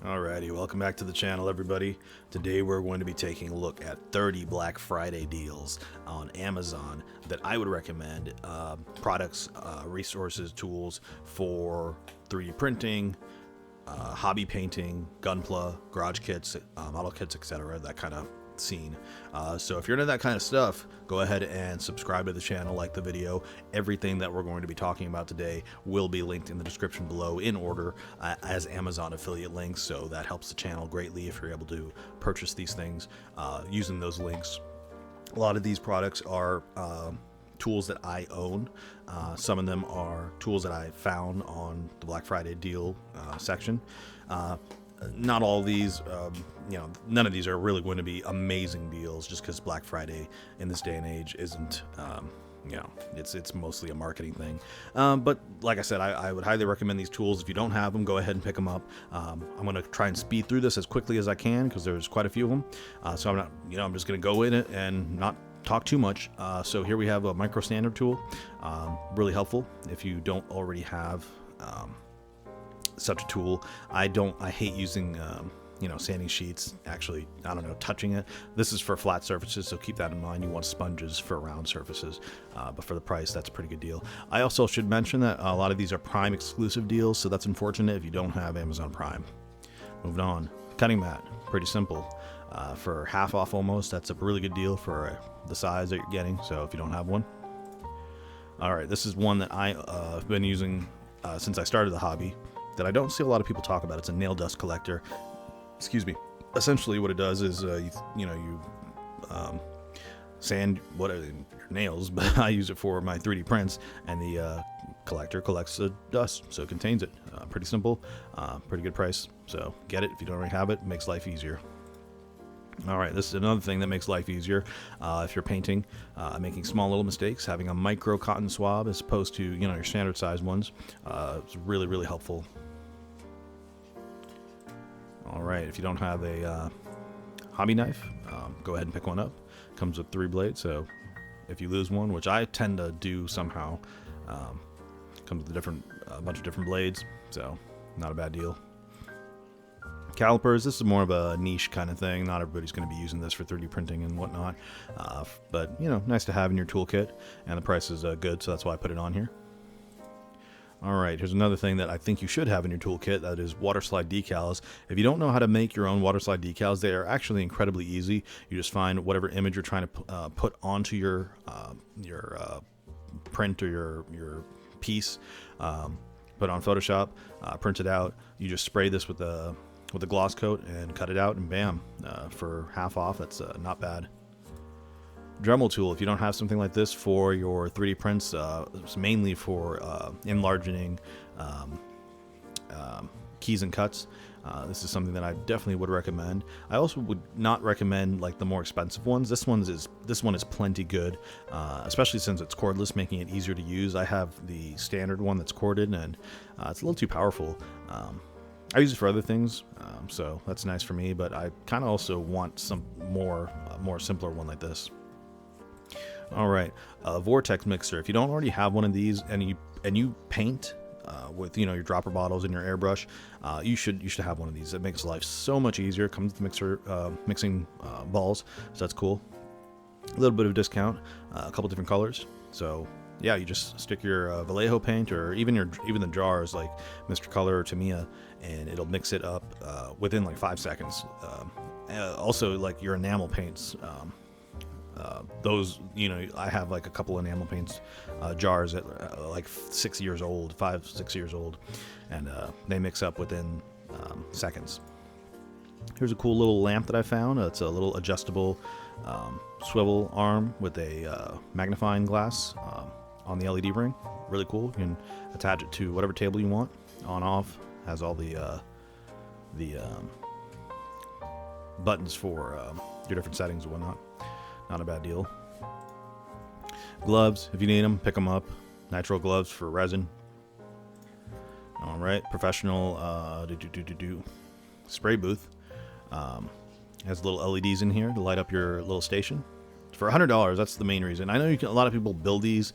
Alrighty, welcome back to the channel, everybody. Today we're going to be taking a look at 30 Black Friday deals on Amazon that I would recommend. Products, resources, tools for 3D printing, hobby painting, gunpla, garage kits, model kits, etc. That kind of scene. So if you're into that kind of stuff, go ahead and subscribe to the channel, like the video. Everything that we're going to be talking about today will be linked in the description below in order as Amazon affiliate links, so that helps the channel greatly if you're able to purchase these things using those links. A lot of these products are tools that I own. Some of them are tools that I found on the Black Friday deal section. Not all of these, none of these are really going to be amazing deals, just because Black Friday in this day and age isn't, it's mostly a marketing thing. But like I said, I would highly recommend these tools. If you don't have them, go ahead and pick them up. I'm going to try and speed through this as quickly as I can because there's quite a few of them. So I'm just going to go in it and not talk too much. So here we have a micro sander tool, really helpful if you don't already have such a tool. I hate using sanding sheets, actually, touching it. This is for flat surfaces, so keep that in mind. You want sponges for round surfaces, but for the price, that's a pretty good deal. I also should mention that a lot of these are Prime exclusive deals, so that's unfortunate if you don't have Amazon Prime. Moving on, cutting mat, pretty simple. For half off almost, that's a really good deal for the size that you're getting, so if you don't have one. Alright, this is one that I've been using since I started the hobby, that I don't see a lot of people talk about. It's a nail dust collector. Excuse me. Essentially what it does is you sand your nails, but I use it for my 3D prints, and the collector collects the dust, so it contains it. Pretty simple, pretty good price, so get it if you don't already have it. Makes life easier. Alright, this is another thing that makes life easier if you're painting, making small little mistakes. Having a micro cotton swab as opposed to your standard size ones, it's really, really helpful. Alright, if you don't have a hobby knife, go ahead and pick one up. Comes with 3 blades, so if you lose one, which I tend to do somehow, comes with a bunch of different blades, so not a bad deal. Calipers, this is more of a niche kind of thing. Not everybody's going to be using this for 3D printing and whatnot, but nice to have in your toolkit, and the price is good, so that's why I put it on here. Alright, here's another thing that I think you should have in your toolkit, that is water slide decals. If you don't know how to make your own water slide decals, they are actually incredibly easy. You just find whatever image you're trying to put onto your print or your piece, put on Photoshop, print it out. You just spray this with a gloss coat and cut it out, and bam, for half off. That's not bad. Dremel tool, if you don't have something like this for your 3D prints, it's mainly for enlarging keys and cuts. This is something that I definitely would recommend. I also would not recommend like the more expensive ones. This one is plenty good, especially since it's cordless, making it easier to use. I have the standard one that's corded, and it's a little too powerful. I use it for other things, so that's nice for me, but I kind of also want some more simpler one like this. Alright, vortex mixer. If you don't already have one of these and you paint with your dropper bottles and your airbrush, you should have one of these. It makes life so much easier. It comes with mixing balls, so that's cool. A little bit of discount, a couple different colors. So yeah, you just stick your Vallejo paint, or even the jars like Mr. Color or Tamiya, and it'll mix it up within like 5 seconds. Also, like your enamel paints. Those, I have like a couple enamel paints jars at like 6 years old, 5-6 years old, and they mix up within seconds. Here's a cool little lamp that I found. It's a little adjustable swivel arm with a magnifying glass on the LED ring. Really cool. You can attach it to whatever table you want. On, off. Has all the buttons for your different settings and whatnot. Not a bad deal. Gloves, if you need them, pick them up. Nitrile gloves for resin. Alright, professional spray booth. Has little LEDs in here to light up your little station. For $100, that's the main reason. I know a lot of people build these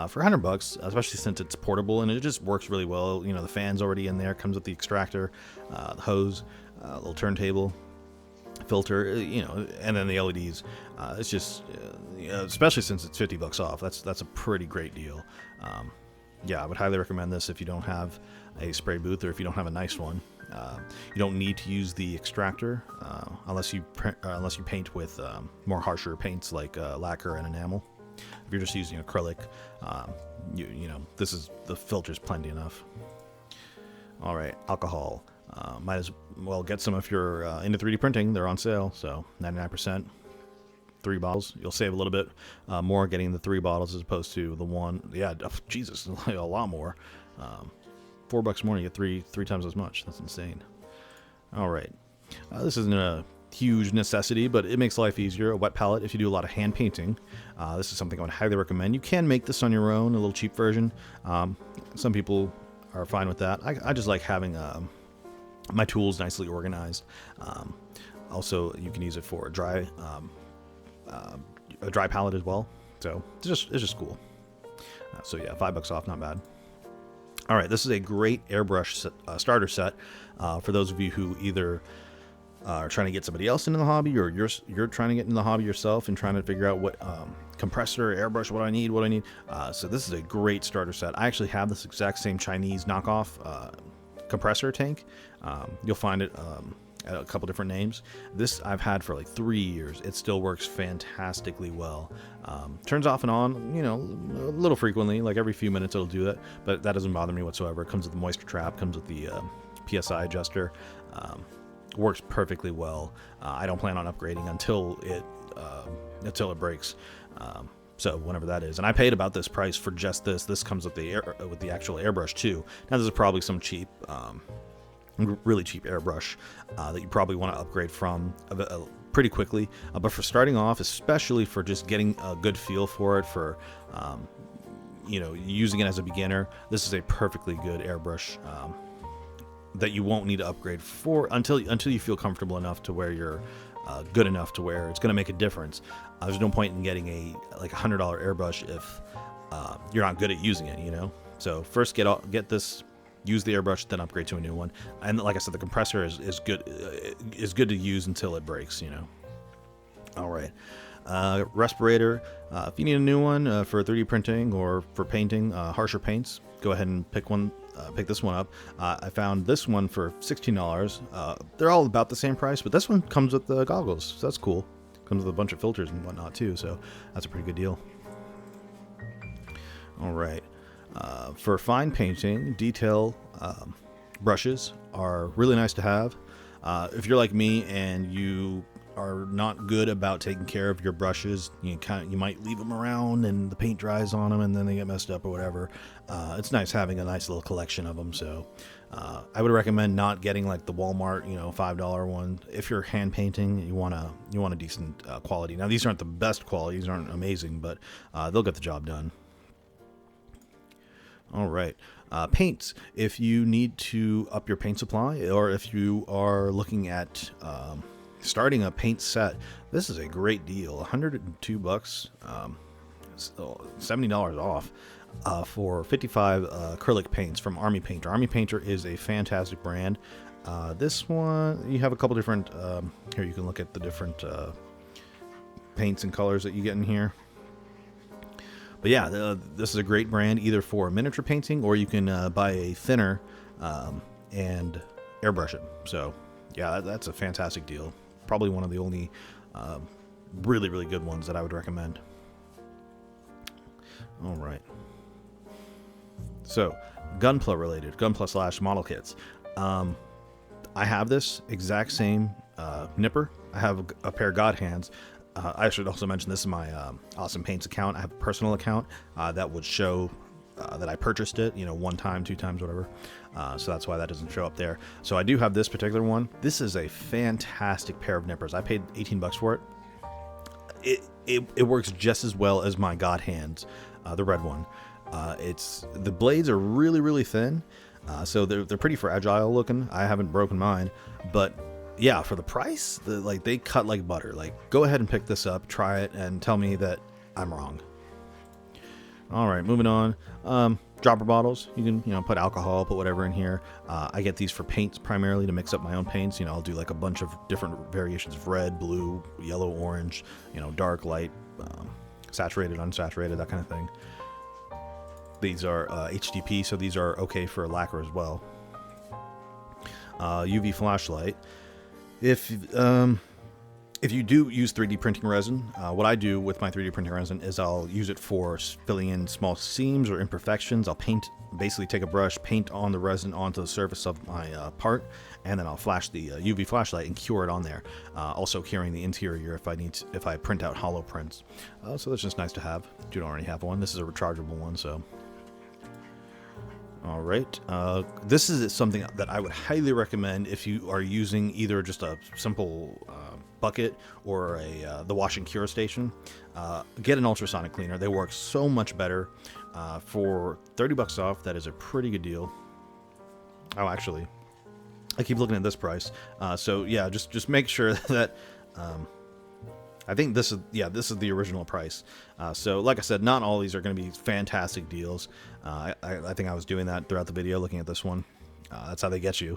for $100, especially since it's portable, and it just works really well. The fan's already in there, comes with the extractor, the hose. little turntable filter, and then the LEDs. It's just, especially since it's $50 off. That's a pretty great deal. Yeah, I would highly recommend this if you don't have a spray booth or if you don't have a nice one. You don't need to use the extractor unless you paint with more harsher paints like lacquer and enamel. If you're just using acrylic, the filter's plenty enough. All right, alcohol. Might as well get some if you're into 3D printing. They're on sale, so 99%. 3 bottles. You'll save a little bit more getting the 3 bottles as opposed to the one. Yeah, Jesus, a lot more. $4 more, you get three times as much. That's insane. All right. This isn't a huge necessity, but it makes life easier. A wet palette if you do a lot of hand painting. This is something I would highly recommend. You can make this on your own, a little cheap version. Some people are fine with that. I just like having my tools nicely organized. Also, you can use it for a dry palette as well. So it's just cool. So yeah, $5 off, not bad. All right, this is a great airbrush starter set for those of you who either are trying to get somebody else into the hobby, or you're trying to get into the hobby yourself and trying to figure out what compressor, airbrush, what I need. So this is a great starter set. I actually have this exact same Chinese knockoff compressor tank. You'll find it at a couple different names. This I've had for like 3 years. It still works fantastically well. Turns off and on, a little frequently, like every few minutes it'll do that, but that doesn't bother me whatsoever. It comes with the moisture trap, comes with the PSI adjuster. Works perfectly well. I don't plan on upgrading until it breaks. So whenever that is, and I paid about this price for just this. This comes with the actual airbrush too. Now this is probably some cheap, really cheap airbrush that you probably want to upgrade from pretty quickly. But for starting off, especially for just getting a good feel for it, for using it as a beginner, this is a perfectly good airbrush that you won't need to upgrade for until you feel comfortable enough to where you're good enough to where it's going to make a difference. There's no point in getting a $100 airbrush if you're not good at using it. So first get this, use the airbrush, then upgrade to a new one. And like I said, the compressor is good to use until it breaks. All right. Respirator. If you need a new one for 3D printing or for painting harsher paints, go ahead and pick this one up. I found this one for $16. They're all about the same price, but this one comes with the goggles, so that's cool. Comes with a bunch of filters and whatnot too, so that's a pretty good deal. All right. For fine painting, detail brushes are really nice to have. If you're like me and you are not good about taking care of your brushes, you might leave them around and the paint dries on them and then they get messed up or whatever. It's nice having a nice little collection of them. So I would recommend not getting like the Walmart $5 one. If you're hand painting, you want a decent quality. Now these aren't the best quality, these aren't amazing, but they'll get the job done. All right. Paints. If you need to up your paint supply, or if you are looking at starting a paint set, this is a great deal. $102, $70 off for 55 acrylic paints from Army Painter. Army Painter is a fantastic brand. This one, you have a couple different, here you can look at the different paints and colors that you get in here. But yeah, this is a great brand either for miniature painting, or you can buy a thinner and airbrush it. So yeah, that's a fantastic deal. Probably one of the only really, really good ones that I would recommend. All right. So Gunpla related, Gunpla / model kits. I have this exact same nipper. I have a pair of God hands. I should also mention this is my Awesome Paints account. I have a personal account that would show that I purchased it, 1 time, 2 times, whatever. So that's why that doesn't show up there. So I do have this particular one. This is a fantastic pair of nippers. I paid $18 for it. It works just as well as my God hands, the red one. The blades are really, really thin, so they're pretty fragile looking. I haven't broken mine, but yeah, for the price, they cut like butter. Go ahead and pick this up, try it, and tell me that I'm wrong. All right, moving on. Dropper bottles. You can, put alcohol, put whatever in here. I get these for paints primarily to mix up my own paints. I'll do like a bunch of different variations of red, blue, yellow, orange, dark, light, saturated, unsaturated, that kind of thing. These are HDP, so these are okay for lacquer as well. UV flashlight. If you do use 3D printing resin, what I do with my 3D printing resin is I'll use it for filling in small seams or imperfections. I'll basically take a brush, paint on the resin onto the surface of my part, and then I'll flash the UV flashlight and cure it on there. Also curing the interior if I print out hollow prints. So that's just nice to have. You don't already have one. This is a rechargeable one, so. All right, this is something that I would highly recommend if you are using either just a simple bucket or the wash and cure station. Get an ultrasonic cleaner. They work so much better. For $30 off, that is a pretty good deal. Oh, actually, I keep looking at this price. So yeah, just make sure that. I think this is the original price. So like I said, not all these are going to be fantastic deals. I think I was doing that throughout the video, looking at this one. That's how they get you.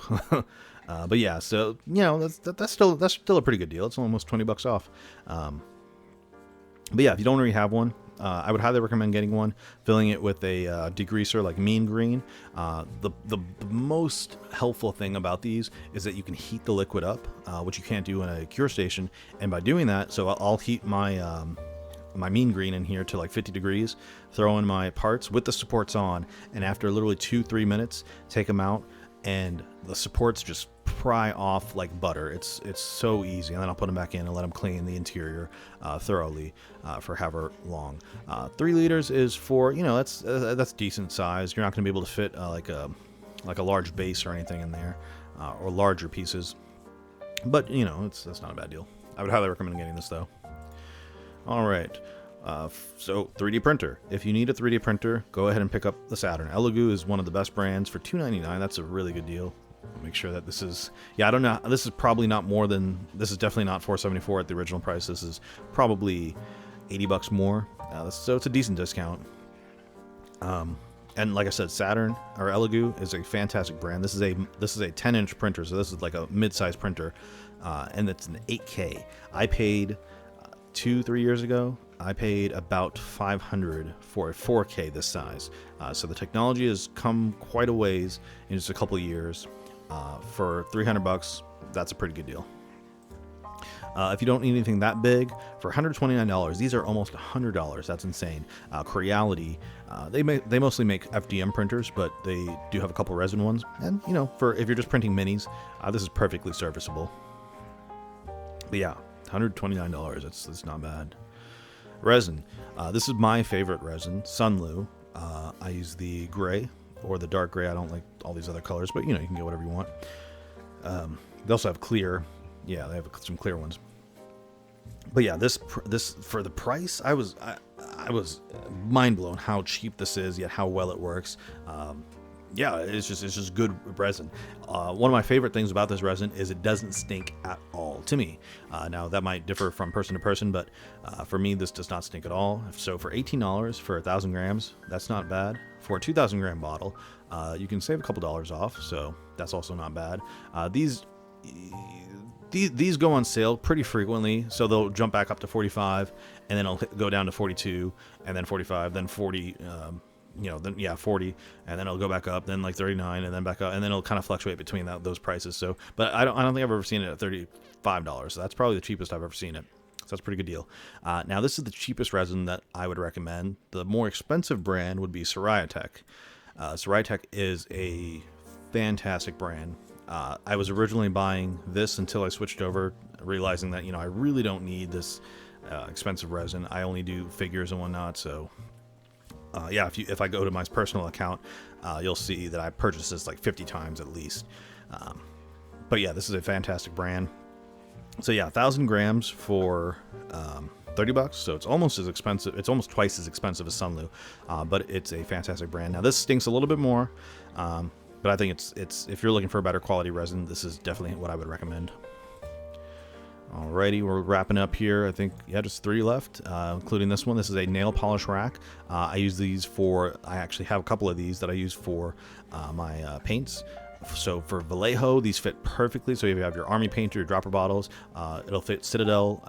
But yeah, so that's still a pretty good deal. It's almost $20 off. But yeah, if you don't already have one, I would highly recommend getting one, filling it with a degreaser like Mean Green. The most helpful thing about these is that you can heat the liquid up, which you can't do in a cure station. And by doing that, so I'll heat my my Mean Green in here to like 50 degrees, throw in my parts with the supports on, and after literally 2-3 minutes, take them out, and the supports just pry off like butter. It's so easy, and then I'll put them back in and let them clean the interior thoroughly for however long. 3 liters is for, that's decent size. You're not going to be able to fit like a large base or anything in there, or larger pieces, but that's not a bad deal. I would highly recommend getting this though. All right. So 3D printer. If you need a 3D printer, go ahead and pick up the Saturn. Elegoo is one of the best brands for $2.99. That's a really good deal. Make sure that this is, I don't know. This is probably not more than, this is definitely not $4.74 at the original price. This is probably $80 more. So it's a decent discount. And like I said, Saturn or Elegoo is a fantastic brand. This is a 10-inch printer, so this is like a mid-size printer, and it's an 8K. I paid 2-3 years ago, I paid about $500 for a 4K this size. So the technology has come quite a ways in just a couple of years. For $300, that's a pretty good deal. If you don't need anything that big, for $129, these are almost $100. That's insane. Creality, they mostly make FDM printers, but they do have a couple resin ones. And for if you're just printing minis, this is perfectly serviceable. But yeah, $129. That's not bad. Resin. This is my favorite resin, Sunlu. I use the gray or the dark gray. I don't like all these other colors, but you can get whatever you want. They also have clear. Yeah, they have some clear ones. But yeah, this for the price, I was mind blown how cheap this is, yet how well it works. Yeah, it's just good resin. One of my favorite things about this resin is it doesn't stink at all to me. Now that might differ from person to person, but for me, this does not stink at all. So for $18 for 1,000 grams, that's not bad. For a 2,000 gram bottle, you can save a couple dollars off, so that's also not bad. These go on sale pretty frequently, so they'll jump back up to 45, and then it'll go down to 42, and then 45, then 40. Then 40, and then it'll go back up, then like 39, and then back up, and then it'll kind of fluctuate between those prices. So, but I don't think I've ever seen it at $35. So that's probably the cheapest I've ever seen it. So that's a pretty good deal. Now this is the cheapest resin that I would recommend. The more expensive brand would be Soriatech. Soriatech is a fantastic brand. I was originally buying this until I switched over, realizing that I really don't need this expensive resin. I only do figures and whatnot, so. Yeah, if I go to my personal account, you'll see that I purchased this like 50 times at least. But yeah, this is a fantastic brand. So yeah, 1,000 grams for $30. So it's almost as expensive. It's almost twice as expensive as Sunlu, but it's a fantastic brand. Now this stinks a little bit more, but I think it's if you're looking for a better quality resin, this is definitely what I would recommend. Alrighty, we're wrapping up here. I think, yeah, just 3 left, including this one. This is a nail polish rack. I use these for, I actually have a couple of these that I use for my paints. So for Vallejo, these fit perfectly. So if you have your army paint or your dropper bottles, it'll fit Citadel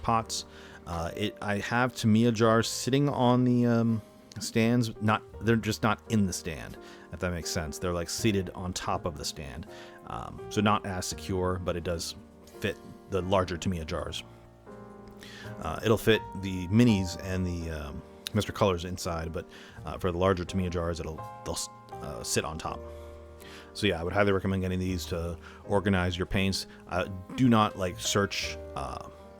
pots. I have Tamiya jars sitting on the stands. They're just not in the stand, if that makes sense. They're like seated on top of the stand. So not as secure, but it does fit the larger Tamiya jars. It'll fit the minis and the Mr. Colors inside, but for the larger Tamiya jars, they'll sit on top. So yeah, I would highly recommend getting these to organize your paints. Do not like search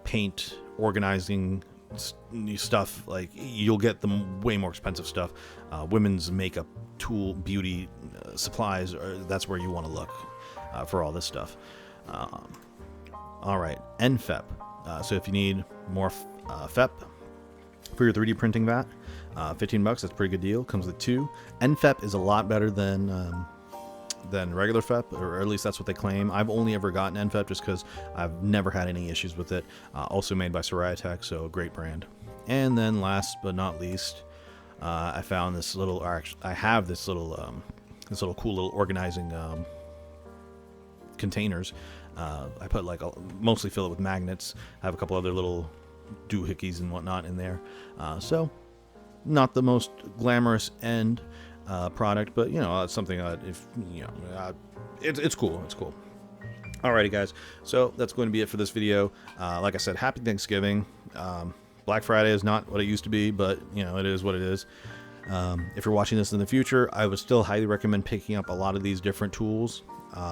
paint organizing stuff. Like, you'll get the way more expensive stuff. Women's makeup, tool, beauty supplies, that's where you want to look for all this stuff. All right, NFEP. So if you need more FEP for your 3D printing vat, $15, that's a pretty good deal. Comes with 2. NFEP is a lot better than regular FEP, or at least that's what they claim. I've only ever gotten NFEP just because I've never had any issues with it. Also made by Soraya, so a great brand. And then last but not least, I found this little, or actually, I have this little cool little organizing containers. I put mostly fill it with magnets. I have a couple other little doohickeys and whatnot in there. So not the most glamorous end product, but it's something that it's cool. It's cool. Alrighty, guys. So that's going to be it for this video. Like I said, happy Thanksgiving. Black Friday is not what it used to be, but it is what it is. If you're watching this in the future, I would still highly recommend picking up a lot of these different tools.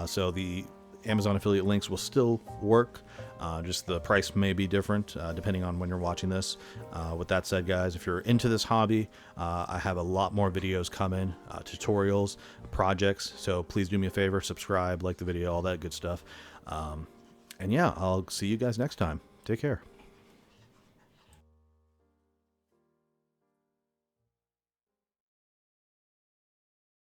So the Amazon affiliate links will still work. Just the price may be different depending on when you're watching this. With that said, guys, if you're into this hobby, I have a lot more videos coming, tutorials, projects. So please do me a favor, subscribe, like the video, all that good stuff. And yeah, I'll see you guys next time. Take care.